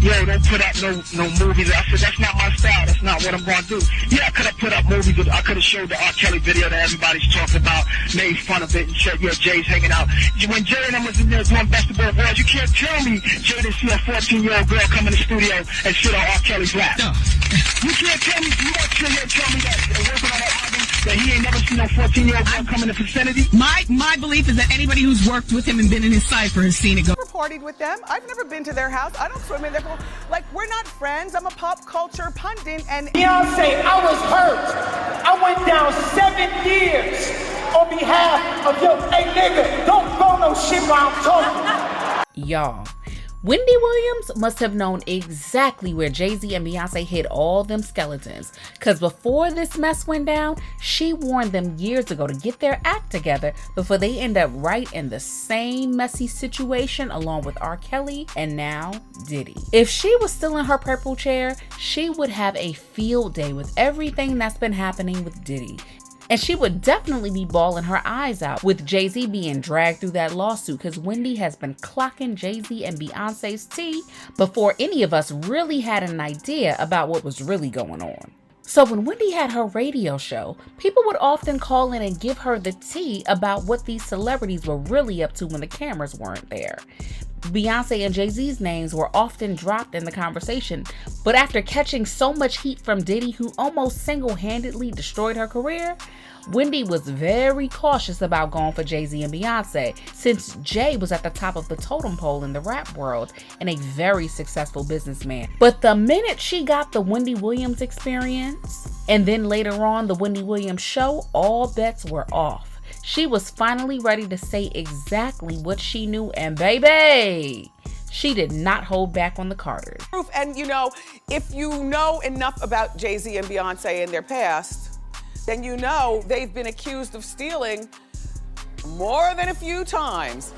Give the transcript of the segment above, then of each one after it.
yo, don't put up no movies. I said, that's not my style. That's not what I'm going to do. Yeah, I could have put up movies. I could have showed the R.Kelly video that everybody's talking about, made fun of it, and said, yeah, Jay's hanging out. When Jay and them was in there doing Best of Both Worlds, you can't tell me Jay didn't see a 14-year-old girl come in the studio and sit on R.Kelly's lap. No. You can't tell me, you want to sit here and tell me that working on that album, that he ain't never seen no 14-year-old girl come in the vicinity? My belief is that anybody who's worked with him and been in his cypher has seen it go. I've never partied with them. I've never been to their house. I don't swim in their pool. Like, we're not friends. I'm a pop culture pundit, and Beyonce, I was hurt. I went down 7 years on behalf of your, hey nigga, don't throw no shit while I'm talking. Y'all, Wendy Williams must have known exactly where Jay Z and Beyonce hid all them skeletons, because before this mess went down, she warned them years ago to get their act together before they end up right in the same messy situation along with R.Kelly and now Diddy. If she was still in her purple chair, she would have a field day with everything that's been happening with Diddy. And she would definitely be bawling her eyes out with Jay Z being dragged through that lawsuit, because Wendy has been clocking Jay Z and Beyonce's tea before any of us really had an idea about what was really going on. So when Wendy had her radio show, people would often call in and give her the tea about what these celebrities were really up to when the cameras weren't there. Beyonce and Jay Z's names were often dropped in the conversation, but after catching so much heat from Diddy, who almost single-handedly destroyed her career, Wendy was very cautious about going for Jay Z and Beyonce, since Jay was at the top of the totem pole in the rap world and a very successful businessman. But the minute she got the Wendy Williams experience, and then later on the Wendy Williams show, all bets were off. She was finally ready to say exactly what she knew, and baby, she did not hold back on the Carters. And you know, if you know enough about Jay Z and Beyonce and their past, then you know they've been accused of stealing more than a few times.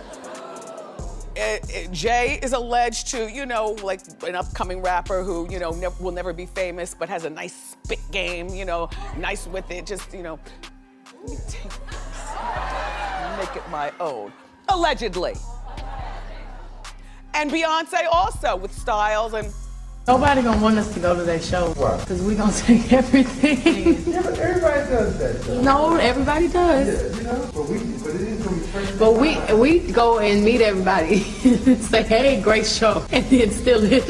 Jay is alleged to, you know, like an upcoming rapper who, you know, will never be famous, but has a nice spit game, you know, nice with it, just, you know, let me take this, make it my own, allegedly. And Beyonce also with styles and. Nobody gonna want us to go to that show. Why? Because we gonna take everything. Yeah, but everybody does that though. No, everybody does. Yeah, you know, but it is gonna be first. But we go and meet everybody and say, hey, great show, and then still it.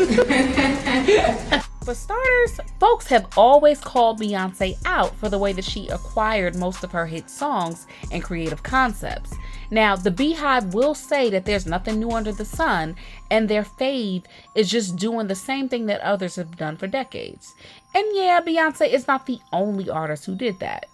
For starters, folks have always called Beyonce out for the way that she acquired most of her hit songs and creative concepts. Now, the Beehive will say that there's nothing new under the sun, and their fave is just doing the same thing that others have done for decades. And yeah, Beyonce is not the only artist who did that.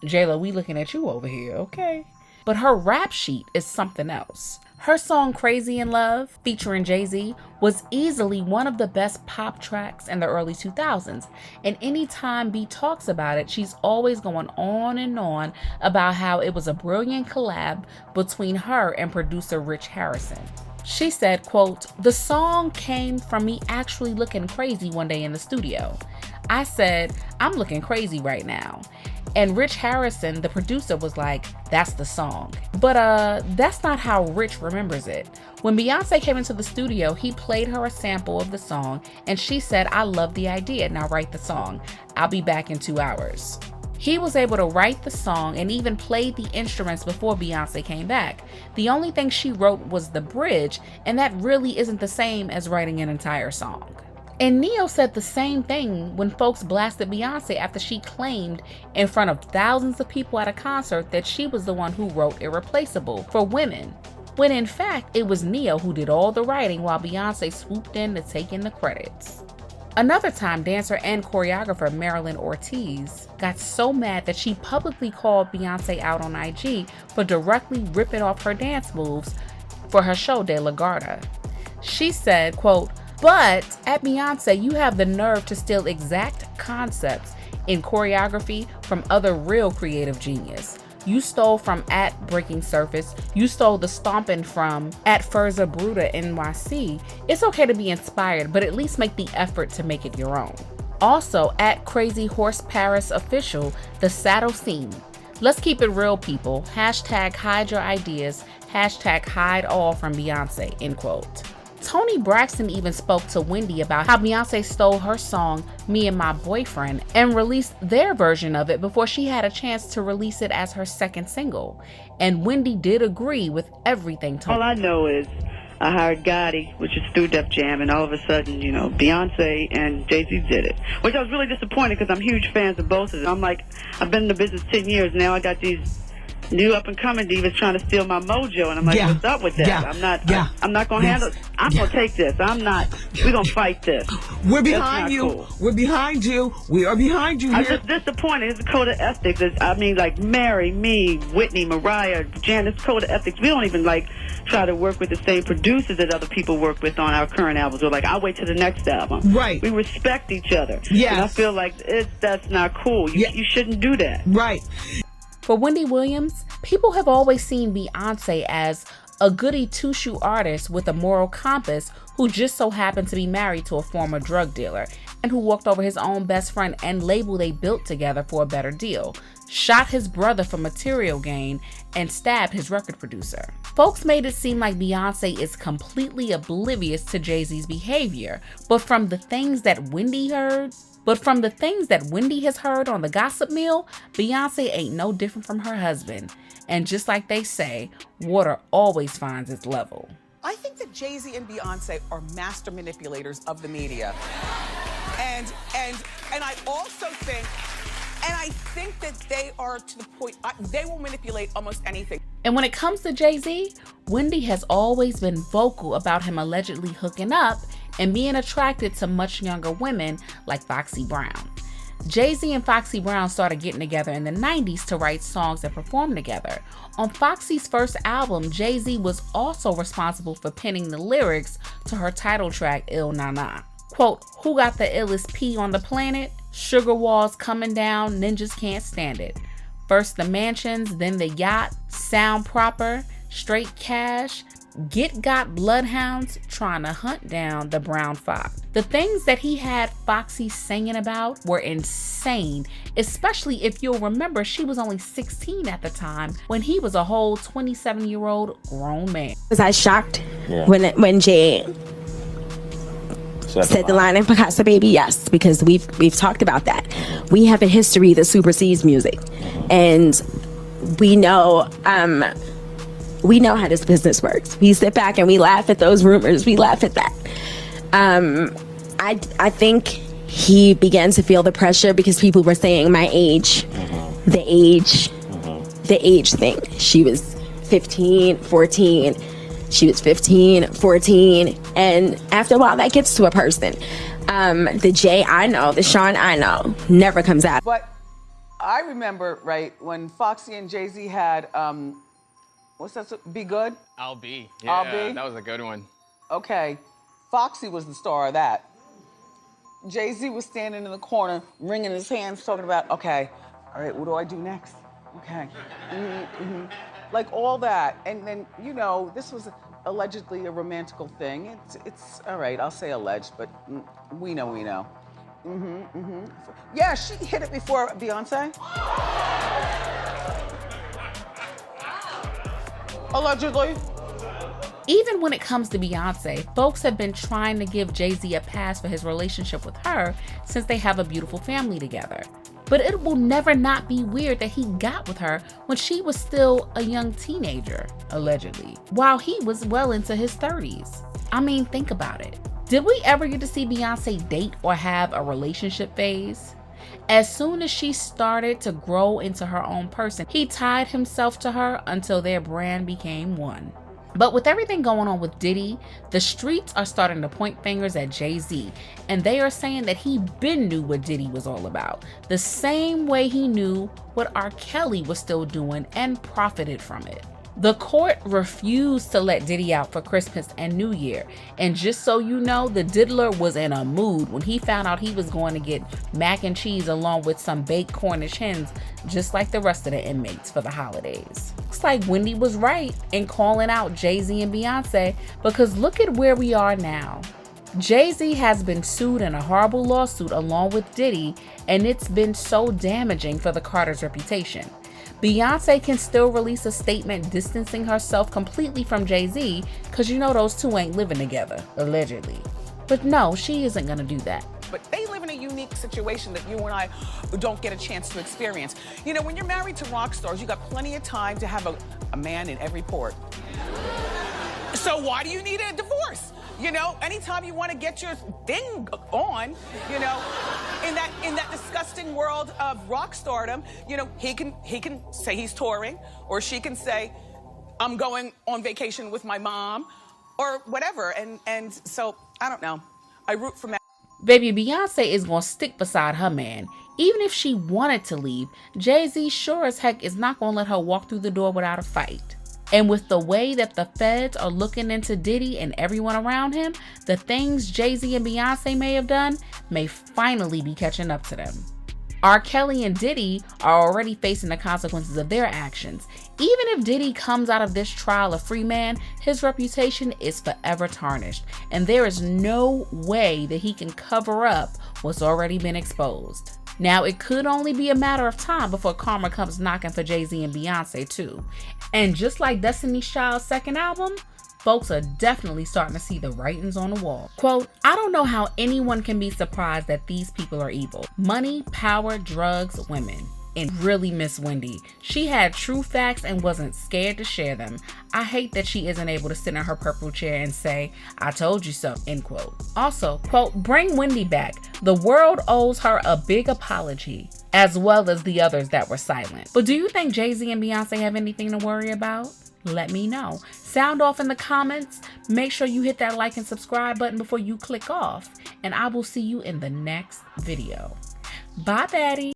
J-Lo, we looking at you over here, okay? But her rap sheet is something else. Her song Crazy in Love, featuring Jay Z, was easily one of the best pop tracks in the early 2000s. And anytime B talks about it, she's always going on and on about how it was a brilliant collab between her and producer Rich Harrison. She said, quote, "The song came from me actually looking crazy one day in the studio. I said, I'm looking crazy right now. And Rich Harrison, the producer, was like, that's the song." But that's not how Rich remembers it. When Beyonce came into the studio, he played her a sample of the song, and she said, "I love the idea, now write the song. I'll be back in 2 hours." He was able to write the song and even played the instruments before Beyonce came back. The only thing she wrote was the bridge, and that really isn't the same as writing an entire song. And Ne-Yo said the same thing when folks blasted Beyonce after she claimed in front of thousands of people at a concert that she was the one who wrote Irreplaceable for women, when in fact it was Ne-Yo who did all the writing while Beyonce swooped in to take in the credits. Another time, dancer and choreographer Marilyn Ortiz got so mad that she publicly called Beyonce out on IG for directly ripping off her dance moves for her show De La Garda. She said, quote, "But at Beyonce, you have the nerve to steal exact concepts in choreography from other real creative genius. You stole from at Breaking Surface. You stole the stomping from at Furza Bruta NYC. It's okay to be inspired, but at least make the effort to make it your own." Also, at Crazy Horse Paris Official, the saddle scene. Let's keep it real, people. Hashtag hide your ideas. Hashtag hide all from Beyonce, end quote. Toni Braxton even spoke to Wendy about how Beyonce stole her song, Me and My Boyfriend, and released their version of it before she had a chance to release it as her second single. And Wendy did agree with everything Toni. All I know is I hired Gotti, which is through Def Jam, and all of a sudden, Beyonce and Jay Z did it. Which I was really disappointed because I'm huge fans of both of them. I'm like, I've been in the business 10 years now. I got these new up-and-coming divas trying to steal my mojo, and I'm like, what's up with that? I'm not going to handle it. I'm going to take this. We're going to fight this. We're behind you. Cool. We're behind you. We are behind you here. I'm just disappointed. It's a code of ethics. Like Mary, me, Whitney, Mariah, Janet, code of ethics. We don't even try to work with the same producers that other people work with on our current albums. We're like, I'll wait till the next album. Right. We respect each other. Yes. And I feel like that's not cool. You shouldn't do that. Right. For Wendy Williams, people have always seen Beyonce as a goody two-shoe artist with a moral compass who just so happened to be married to a former drug dealer and who walked over his own best friend and label they built together for a better deal, shot his brother for material gain, and stabbed his record producer. Folks made it seem like Beyonce is completely oblivious to Jay Z's behavior, but from the things that Wendy has heard on the gossip mill, Beyonce ain't no different from her husband. And just like they say, water always finds its level. I think that Jay Z and Beyonce are master manipulators of the media. And I also think, that they are to the point, they will manipulate almost anything. And when it comes to Jay Z, Wendy has always been vocal about him allegedly hooking up and being attracted to much younger women like Foxy Brown. Jay Z and Foxy Brown started getting together in the 90s to write songs and perform together. On Foxy's first album, Jay Z was also responsible for penning the lyrics to her title track, Ill Na Na. Quote, who got the illest pee on the planet? Sugar walls coming down, ninjas can't stand it. First the mansions, then the yacht, sound proper, straight cash, got bloodhounds trying to hunt down the brown fox. The things that he had Foxy singing about were insane, especially if you'll remember she was only 16 at the time when he was a whole 27-year-old grown man. Was I shocked when Jay said the line in Picasso Baby? Yes, because we've talked about that. We have a history that supersedes music, and we know how this business works. We sit back and we laugh at those rumors. We laugh at that. I think he began to feel the pressure because people were saying my age, the age thing. She was 15, 14. She was 15, 14. And after a while, that gets to a person. The Jay I know, the Sean I know, never comes out. But I remember, right, when Foxy and Jay Z had, what's that? Be Good? I'll Be. Yeah, I'll Be? That was a good one. Okay. Foxy was the star of that. Jay Z was standing in the corner, wringing his hands, talking about, okay, all right, what do I do next? Okay. Like all that. And then, this was allegedly a romantical thing. It's all right, I'll say alleged, but we know. Yeah, she hit it before Beyonce. Allegedly. Even when it comes to Beyonce, folks have been trying to give Jay Z a pass for his relationship with her since they have a beautiful family together. But it will never not be weird that he got with her when she was still a young teenager, allegedly, while he was well into his 30s. I mean, think about it. Did we ever get to see Beyonce date or have a relationship phase? As soon as she started to grow into her own person, he tied himself to her until their brand became one. But with everything going on with Diddy, the streets are starting to point fingers at Jay Z, and they are saying that he been knew what Diddy was all about, the same way he knew what R.Kelly was still doing and profited from it. The court refused to let Diddy out for Christmas and New Year, and just so you know, the diddler was in a mood when he found out he was going to get mac and cheese along with some baked Cornish hens, just like the rest of the inmates for the holidays. Looks like Wendy was right in calling out Jay Z and Beyonce, because look at where we are now. Jay Z has been sued in a horrible lawsuit along with Diddy, and it's been so damaging for the Carters' reputation. Beyonce can still release a statement distancing herself completely from Jay Z, because you know those two ain't living together, allegedly. But no, she isn't gonna do that. But they live in a unique situation that you and I don't get a chance to experience. You know, when you're married to rock stars, you got plenty of time to have a man in every port. So why do you need a divorce? You know, anytime you want to get your thing on, you know, in that disgusting world of rock stardom, you know, he can say he's touring, or she can say, I'm going on vacation with my mom, or whatever. And so I don't know. I root for. Baby, Beyonce is gonna stick beside her man. Even if she wanted to leave, Jay Z sure as heck is not gonna let her walk through the door without a fight. And with the way that the feds are looking into Diddy and everyone around him, the things Jay Z and Beyonce may have done may finally be catching up to them. R.Kelly and Diddy are already facing the consequences of their actions. Even if Diddy comes out of this trial a free man, his reputation is forever tarnished, and there is no way that he can cover up what's already been exposed. Now, it could only be a matter of time before karma comes knocking for Jay Z and Beyonce too. And just like Destiny's Child's second album, folks are definitely starting to see the writings on the wall. Quote, I don't know how anyone can be surprised that these people are evil. Money, power, drugs, women. And really miss Wendy. She had true facts and wasn't scared to share them. I hate that she isn't able to sit in her purple chair and say, I told you so, end quote. Also, quote, bring Wendy back. The world owes her a big apology, as well as the others that were silent. But do you think Jay Z and Beyonce have anything to worry about? Let me know. Sound off in the comments. Make sure you hit that like and subscribe button before you click off. And I will see you in the next video. Bye, Daddy.